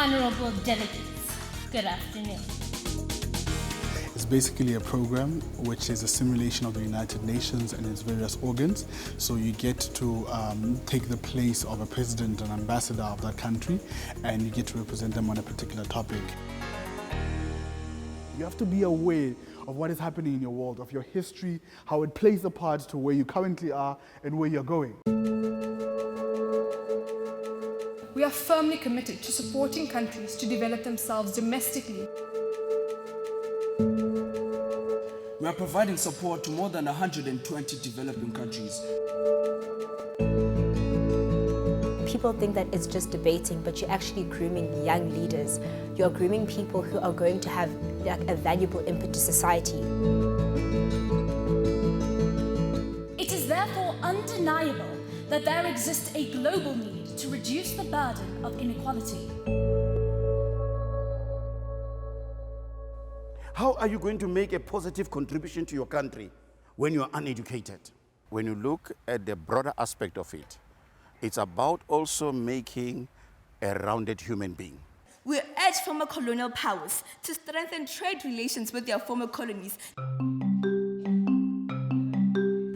Honorable delegates, good afternoon. It's basically a program which is a simulation of the United Nations and its various organs. So you get to take the place of a president and ambassador of that country, and you get to represent them on a particular topic. You have to be aware of what is happening in your world, of your history, how it plays a part to where you currently are and where you're going. We are firmly committed to supporting countries to develop themselves domestically. We are providing support to more than 120 developing countries. People think that it's just debating, but you're actually grooming young leaders. You're grooming people who are going to have a valuable input to society. It is therefore undeniable that there exists a global need to reduce the burden of inequality. How are you going to make a positive contribution to your country when you're uneducated? When you look at the broader aspect of it, it's about also making a rounded human being. We urge former colonial powers to strengthen trade relations with their former colonies.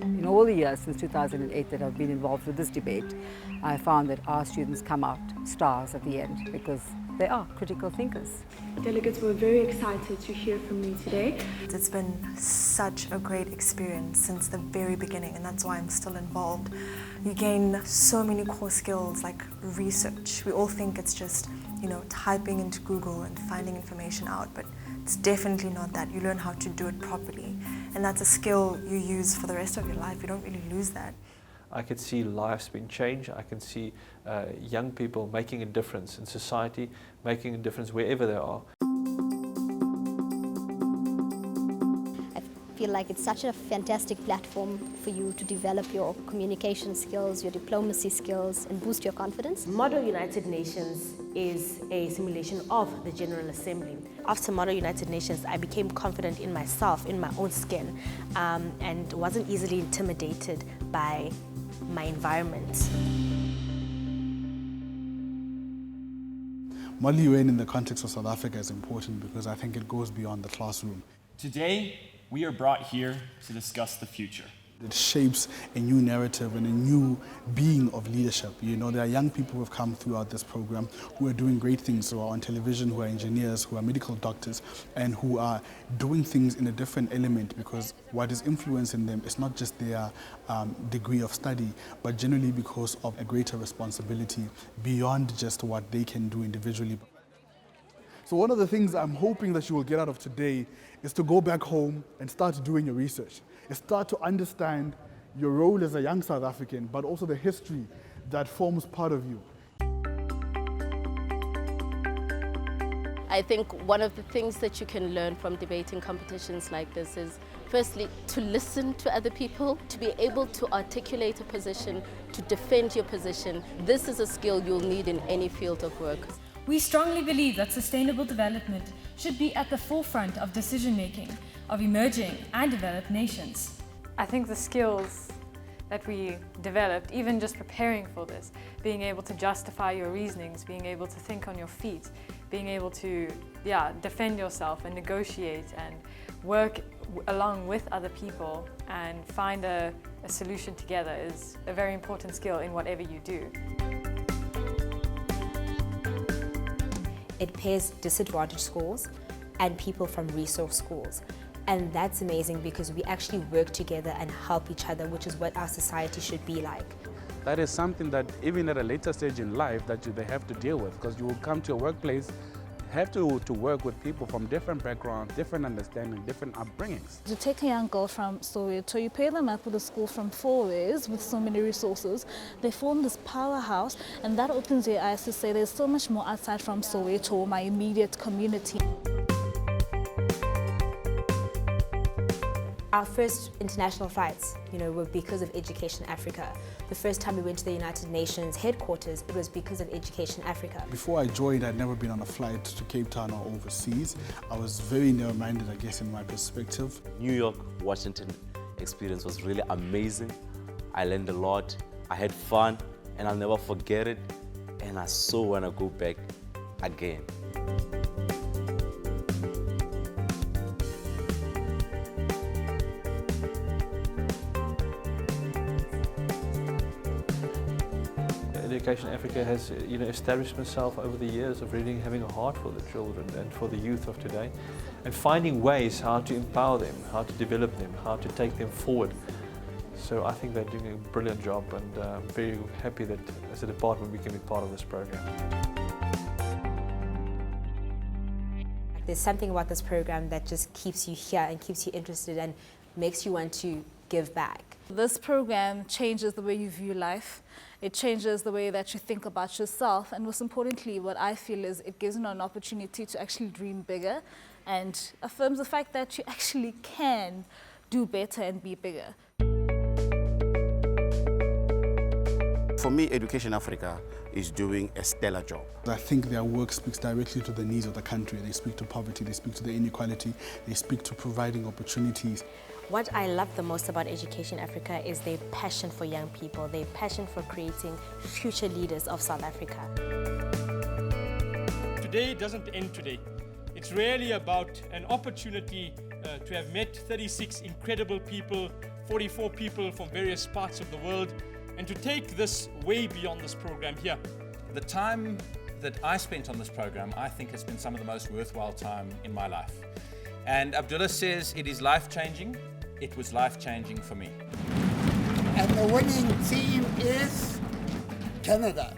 In all the years since 2008 that I've been involved with this debate, I found that our students come out stars at the end because they are critical thinkers. Delegates were very excited to hear from me today. It's been such a great experience since the very beginning, and that's why I'm still involved. You gain so many core skills like research. We all think it's just, typing into Google and finding information out, but it's definitely not that. You learn how to do it properly, and that's a skill you use for the rest of your life. You don't really lose that. I can see lives being changed. I can see young people making a difference in society, making a difference wherever they are. I feel like it's such a fantastic platform for you to develop your communication skills, your diplomacy skills, and boost your confidence. Model United Nations is a simulation of the General Assembly. After Model United Nations, I became confident in myself, in my own skin, and wasn't easily intimidated by my environment. Model UN in the context of South Africa is important because I think it goes beyond the classroom. Today, we are brought here to discuss the future. It shapes a new narrative and a new being of leadership. There are young people who have come throughout this program who are doing great things, who are on television, who are engineers, who are medical doctors, and who are doing things in a different element because what is influencing them is not just their degree of study, but generally because of a greater responsibility beyond just what they can do individually. So one of the things I'm hoping that you will get out of today is to go back home and start doing your research. And start to understand your role as a young South African, but also the history that forms part of you. I think one of the things that you can learn from debating competitions like this is, firstly, to listen to other people, to be able to articulate a position, to defend your position. This is a skill you'll need in any field of work. We strongly believe that sustainable development should be at the forefront of decision-making of emerging and developed nations. I think the skills that we developed, even just preparing for this, being able to justify your reasonings, being able to think on your feet, being able to defend yourself and negotiate and work along with other people and find a solution together is a very important skill in whatever you do. It pairs disadvantaged schools and people from resource schools. And that's amazing because we actually work together and help each other, which is what our society should be like. That is something that even at a later stage in life that they have to deal with, because you will come to a workplace, have to work with people from different backgrounds, different understanding, different upbringings. You take a young girl from Soweto, you pair them up with a school from Fourways with so many resources, they form this powerhouse, and that opens your eyes to say there's so much more outside from Soweto, my immediate community. Our first international flights, were because of Education Africa. The first time we went to the United Nations headquarters, it was because of Education Africa. Before I joined, I'd never been on a flight to Cape Town or overseas. I was very narrow-minded, I guess, in my perspective. New York, Washington experience was really amazing. I learned a lot, I had fun, and I'll never forget it. And I so want to go back again. Education Africa has established itself over the years of really having a heart for the children and for the youth of today, and finding ways how to empower them, how to develop them, how to take them forward. So I think they're doing a brilliant job, and I'm very happy that as a department we can be part of this program. There's something about this program that just keeps you here and keeps you interested and makes you want to give back. This program changes the way you view life. It changes the way that you think about yourself, and most importantly, what I feel is it gives you an opportunity to actually dream bigger and affirms the fact that you actually can do better and be bigger. For me, Education Africa is doing a stellar job. I think their work speaks directly to the needs of the country. They speak to poverty, they speak to the inequality, they speak to providing opportunities. What I love the most about Education Africa is their passion for young people, their passion for creating future leaders of South Africa. Today doesn't end today. It's really about an opportunity to have met 36 incredible people, 44 people from various parts of the world, and to take this way beyond this program here. The time that I spent on this program, I think has been some of the most worthwhile time in my life. And Abdullah says it is life-changing. It was life-changing for me. And the winning team is Canada.